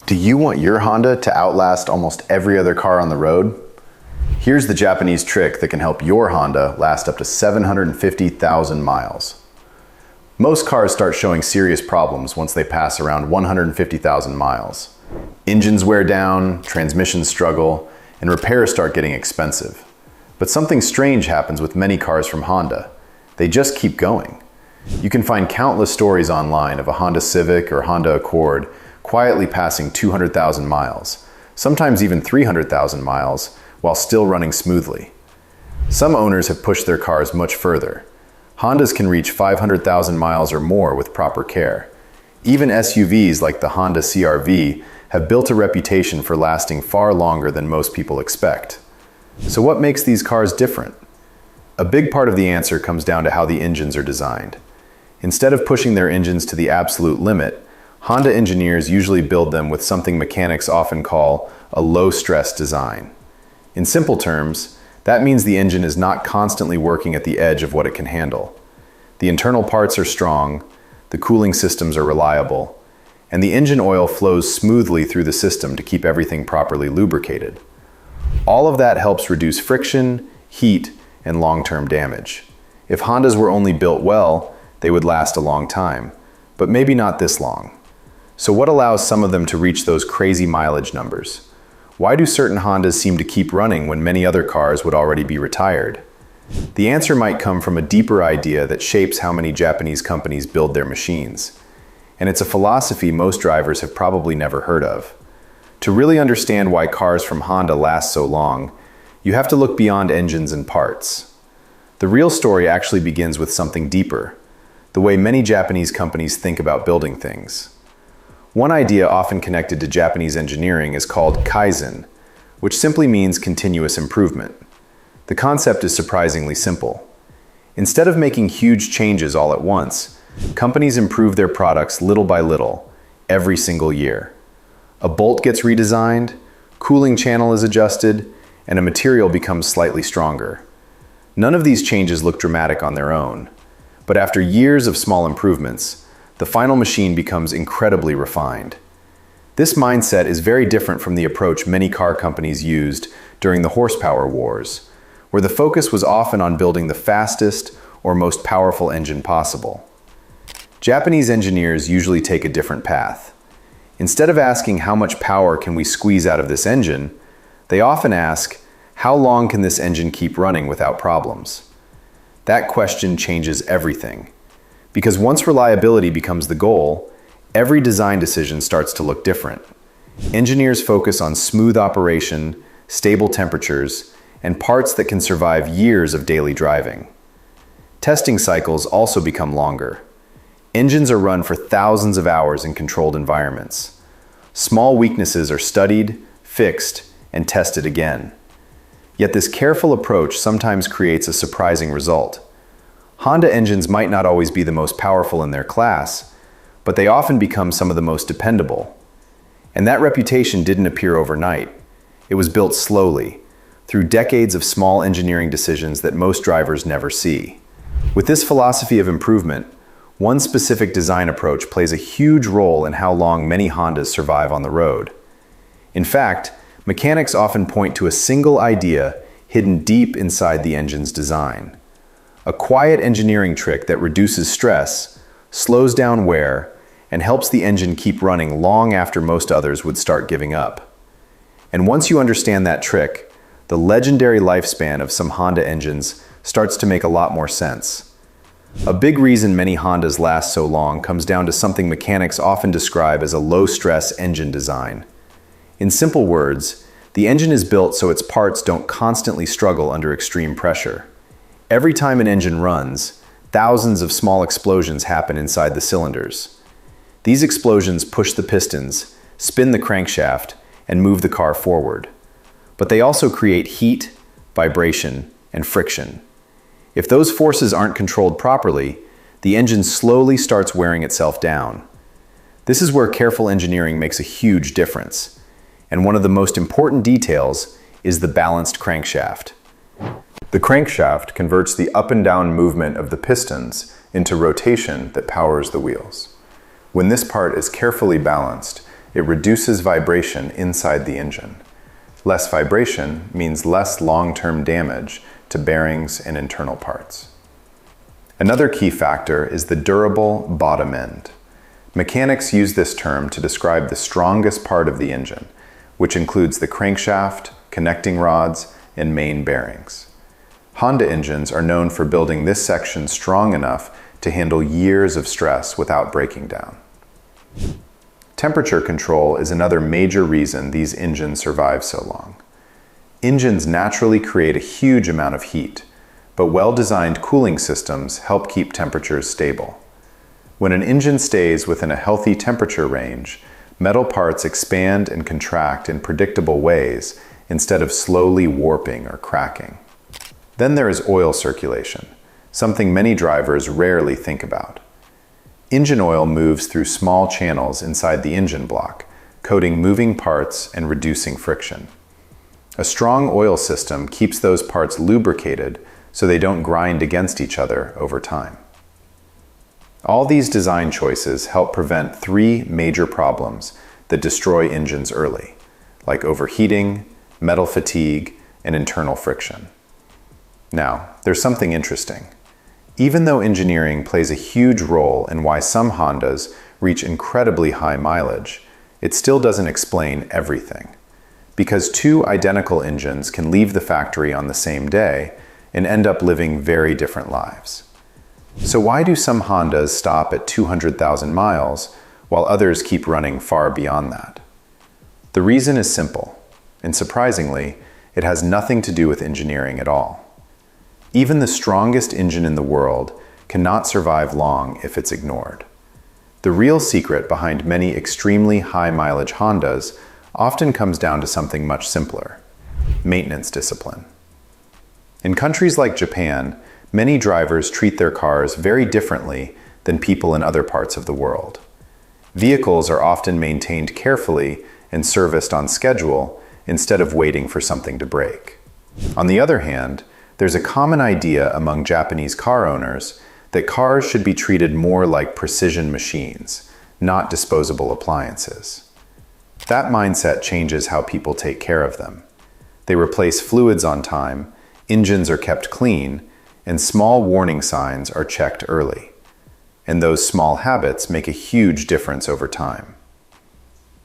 Do you want your Honda to outlast almost every other car on the road? Here's the Japanese trick that can help your Honda last up to 750,000 miles. Most cars start showing serious problems once they pass around 150,000 miles. Engines wear down, transmissions struggle, and repairs start getting expensive. But something strange happens with many cars from Honda. They just keep going. You can find countless stories online of a Honda Civic or Honda Accord quietly passing 200,000 miles, sometimes even 300,000 miles, while still running smoothly. Some owners have pushed their cars much further. Hondas can reach 500,000 miles or more with proper care. Even SUVs like the Honda CR-V have built a reputation for lasting far longer than most people expect. So what makes these cars different? A big part of the answer comes down to how the engines are designed. Instead of pushing their engines to the absolute limit, Honda engineers usually build them with something mechanics often call a low-stress design. In simple terms, that means the engine is not constantly working at the edge of what it can handle. The internal parts are strong, the cooling systems are reliable, and the engine oil flows smoothly through the system to keep everything properly lubricated. All of that helps reduce friction, heat, and long-term damage. If Hondas were only built well, they would last a long time, but maybe not this long. So what allows some of them to reach those crazy mileage numbers? Why do certain Hondas seem to keep running when many other cars would already be retired? The answer might come from a deeper idea that shapes how many Japanese companies build their machines. And it's a philosophy most drivers have probably never heard of. To really understand why cars from Honda last so long, you have to look beyond engines and parts. The real story actually begins with something deeper, the way many Japanese companies think about building things. One idea often connected to Japanese engineering is called Kaizen, which simply means continuous improvement. The concept is surprisingly simple. Instead of making huge changes all at once, companies improve their products little by little, every single year. A bolt gets redesigned, cooling channel is adjusted, and a material becomes slightly stronger. None of these changes look dramatic on their own, but after years of small improvements, the final machine becomes incredibly refined. This mindset is very different from the approach many car companies used during the horsepower wars, where the focus was often on building the fastest or most powerful engine possible. Japanese engineers usually take a different path. Instead of asking how much power can we squeeze out of this engine, they often ask, how long can this engine keep running without problems? That question changes everything. Because once reliability becomes the goal, every design decision starts to look different. Engineers focus on smooth operation, stable temperatures, and parts that can survive years of daily driving. Testing cycles also become longer. Engines are run for thousands of hours in controlled environments. Small weaknesses are studied, fixed, and tested again. Yet this careful approach sometimes creates a surprising result. Honda engines might not always be the most powerful in their class, but they often become some of the most dependable. And that reputation didn't appear overnight. It was built slowly, through decades of small engineering decisions that most drivers never see. With this philosophy of improvement, one specific design approach plays a huge role in how long many Hondas survive on the road. In fact, mechanics often point to a single idea hidden deep inside the engine's design. A quiet engineering trick that reduces stress, slows down wear, and helps the engine keep running long after most others would start giving up. And once you understand that trick, the legendary lifespan of some Honda engines starts to make a lot more sense. A big reason many Hondas last so long comes down to something mechanics often describe as a low-stress engine design. In simple words, the engine is built so its parts don't constantly struggle under extreme pressure. Every time an engine runs, thousands of small explosions happen inside the cylinders. These explosions push the pistons, spin the crankshaft, and move the car forward. But they also create heat, vibration, and friction. If those forces aren't controlled properly, the engine slowly starts wearing itself down. This is where careful engineering makes a huge difference. And one of the most important details is the balanced crankshaft. The crankshaft converts the up and down movement of the pistons into rotation that powers the wheels. When this part is carefully balanced, It reduces vibration inside the engine. Less vibration means less long-term damage to bearings and internal parts. Another key factor is the durable bottom end. Mechanics use this term to describe the strongest part of the engine, which includes the crankshaft, connecting rods, and main bearings. Honda engines are known for building this section strong enough to handle years of stress without breaking down. Temperature control is another major reason these engines survive so long. Engines naturally create a huge amount of heat, but well-designed cooling systems help keep temperatures stable. When an engine stays within a healthy temperature range, metal parts expand and contract in predictable ways instead of slowly warping or cracking. Then there is oil circulation, something many drivers rarely think about. Engine oil moves through small channels inside the engine block, coating moving parts and reducing friction. A strong oil system keeps those parts lubricated so they don't grind against each other over time. All these design choices help prevent three major problems that destroy engines early, like overheating, metal fatigue, and internal friction. Now, there's something interesting. Even though engineering plays a huge role in why some Hondas reach incredibly high mileage, it still doesn't explain everything. Because two identical engines can leave the factory on the same day and end up living very different lives. So why do some Hondas stop at 200,000 miles while others keep running far beyond that? The reason is simple, and surprisingly, it has nothing to do with engineering at all. Even the strongest engine in the world cannot survive long if it's ignored. The real secret behind many extremely high-mileage Hondas often comes down to something much simpler: maintenance discipline. In countries like Japan, many drivers treat their cars very differently than people in other parts of the world. Vehicles are often maintained carefully and serviced on schedule instead of waiting for something to break. On the other hand, there's a common idea among Japanese car owners that cars should be treated more like precision machines, not disposable appliances. That mindset changes how people take care of them. They replace fluids on time, engines are kept clean, and small warning signs are checked early. And those small habits make a huge difference over time.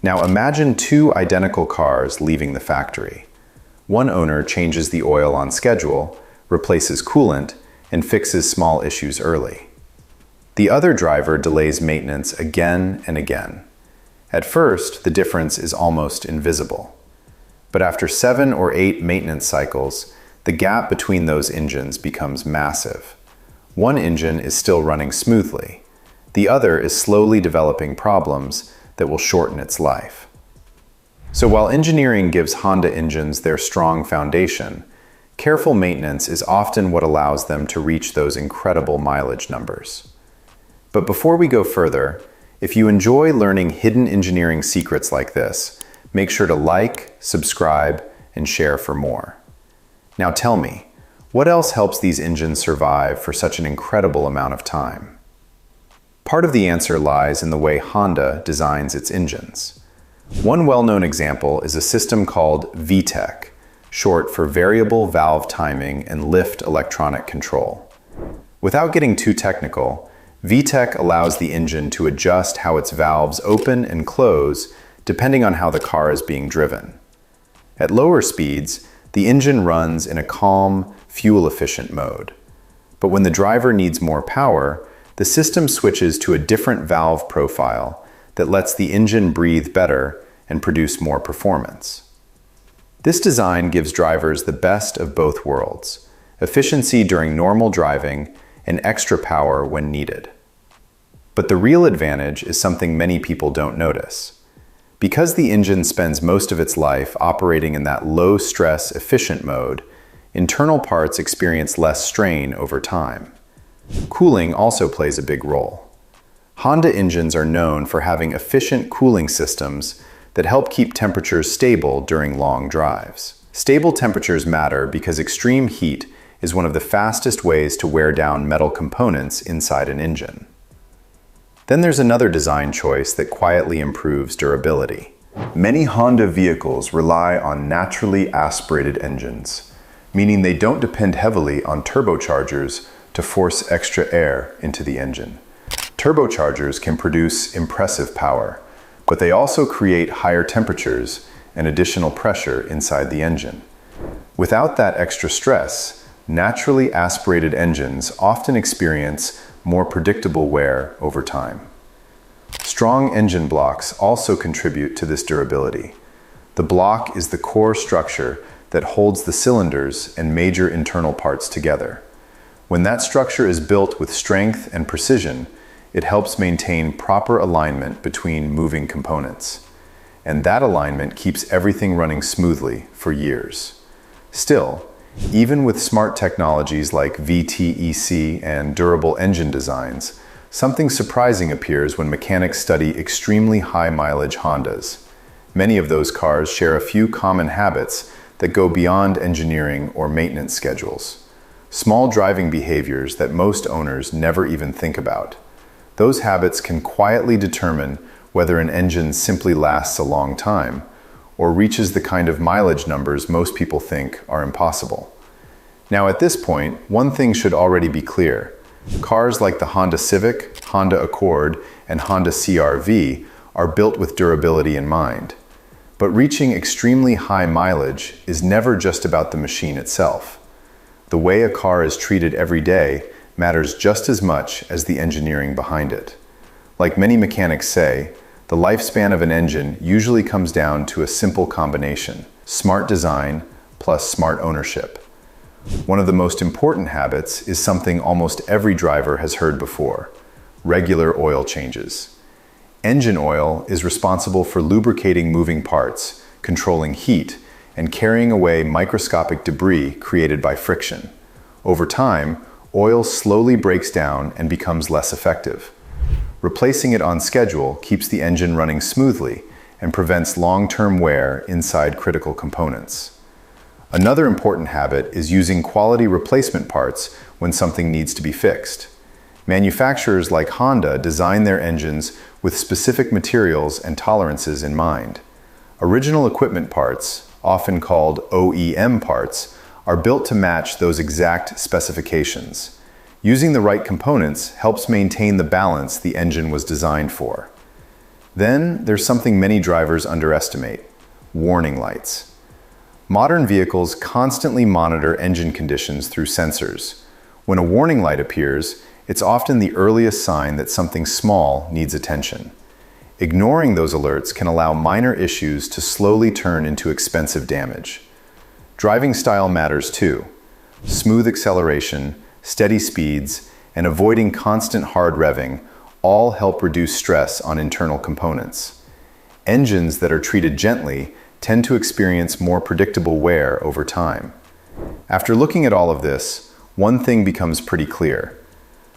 Now imagine two identical cars leaving the factory. One owner changes the oil on schedule, replaces coolant, and fixes small issues early. The other driver delays maintenance again and again. At first, the difference is almost invisible. But after 7 or 8 maintenance cycles, the gap between those engines becomes massive. One engine is still running smoothly. The other is slowly developing problems that will shorten its life. So while engineering gives Honda engines their strong foundation, careful maintenance is often what allows them to reach those incredible mileage numbers. But before we go further, if you enjoy learning hidden engineering secrets like this, make sure to like, subscribe, and share for more. Now tell me, what else helps these engines survive for such an incredible amount of time? Part of the answer lies in the way Honda designs its engines. One well-known example is a system called VTEC, short for Variable Valve Timing and Lift Electronic Control. Without getting too technical, VTEC allows the engine to adjust how its valves open and close depending on how the car is being driven. At lower speeds, the engine runs in a calm, fuel-efficient mode. But when the driver needs more power, the system switches to a different valve profile that lets the engine breathe better and produce more performance. This design gives drivers the best of both worlds: efficiency during normal driving and extra power when needed. But the real advantage is something many people don't notice. Because the engine spends most of its life operating in that low-stress, efficient mode, internal parts experience less strain over time. Cooling also plays a big role. Honda engines are known for having efficient cooling systems that help keep temperatures stable during long drives. Stable temperatures matter because extreme heat is one of the fastest ways to wear down metal components inside an engine. Then there's another design choice that quietly improves durability. Many Honda vehicles rely on naturally aspirated engines, meaning they don't depend heavily on turbochargers to force extra air into the engine. Turbochargers can produce impressive power, but they also create higher temperatures and additional pressure inside the engine. Without that extra stress, naturally aspirated engines often experience more predictable wear over time. Strong engine blocks also contribute to this durability. The block is the core structure that holds the cylinders and major internal parts together. When that structure is built with strength and precision, it helps maintain proper alignment between moving components. And that alignment keeps everything running smoothly for years. Still, even with smart technologies like VTEC and durable engine designs, something surprising appears when mechanics study extremely high mileage Hondas. Many of those cars share a few common habits that go beyond engineering or maintenance schedules. Small driving behaviors that most owners never even think about. Those habits can quietly determine whether an engine simply lasts a long time or reaches the kind of mileage numbers most people think are impossible. Now at this point, one thing should already be clear. Cars like the Honda Civic, Honda Accord, and Honda CR-V are built with durability in mind. But reaching extremely high mileage is never just about the machine itself. The way a car is treated every day matters just as much as the engineering behind it. Like many mechanics say, the lifespan of an engine usually comes down to a simple combination: smart design plus smart ownership. One of the most important habits is something almost every driver has heard before: regular oil changes. Engine oil is responsible for lubricating moving parts, controlling heat, and carrying away microscopic debris created by friction. Over time, oil slowly breaks down and becomes less effective. Replacing it on schedule keeps the engine running smoothly and prevents long-term wear inside critical components. Another important habit is using quality replacement parts when something needs to be fixed. Manufacturers like Honda design their engines with specific materials and tolerances in mind. Original equipment parts, often called OEM parts, are built to match those exact specifications. Using the right components helps maintain the balance the engine was designed for. Then there's something many drivers underestimate: warning lights. Modern vehicles constantly monitor engine conditions through sensors. When a warning light appears, it's often the earliest sign that something small needs attention. Ignoring those alerts can allow minor issues to slowly turn into expensive damage. Driving style matters too. Smooth acceleration, steady speeds, and avoiding constant hard revving all help reduce stress on internal components. Engines that are treated gently tend to experience more predictable wear over time. After looking at all of this, one thing becomes pretty clear.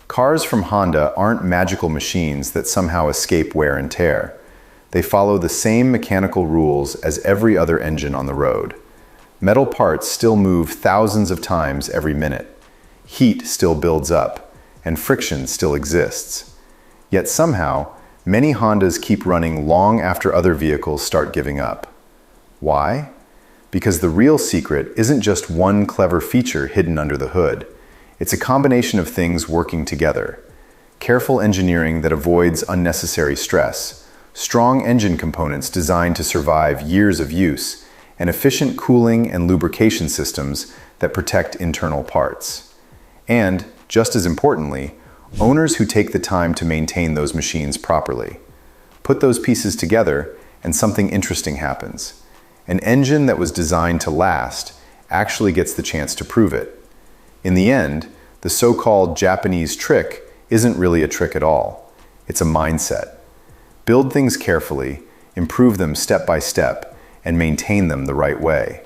Cars from Honda aren't magical machines that somehow escape wear and tear. They follow the same mechanical rules as every other engine on the road. Metal parts still move thousands of times every minute. Heat still builds up, and friction still exists. Yet somehow, many Hondas keep running long after other vehicles start giving up. Why? Because the real secret isn't just one clever feature hidden under the hood. It's a combination of things working together. Careful engineering that avoids unnecessary stress, strong engine components designed to survive years of use, and efficient cooling and lubrication systems that protect internal parts. And, just as importantly, owners who take the time to maintain those machines properly. Put those pieces together, and something interesting happens. An engine that was designed to last actually gets the chance to prove it. In the end, the so-called Japanese trick isn't really a trick at all. It's a mindset. Build things carefully, improve them step by step, and maintain them the right way.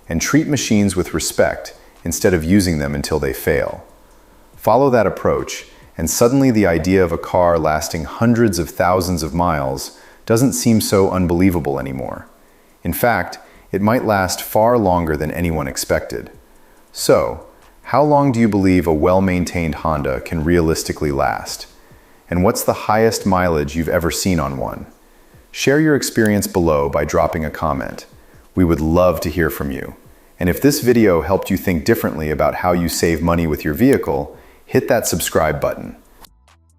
And treat machines with respect instead of using them until they fail. Follow that approach, and suddenly the idea of a car lasting hundreds of thousands of miles doesn't seem so unbelievable anymore. In fact, it might last far longer than anyone expected. So, how long do you believe a well-maintained Honda can realistically last? And what's the highest mileage you've ever seen on one? Share your experience below by dropping a comment. We would love to hear from you. And if this video helped you think differently about how you save money with your vehicle, hit that subscribe button.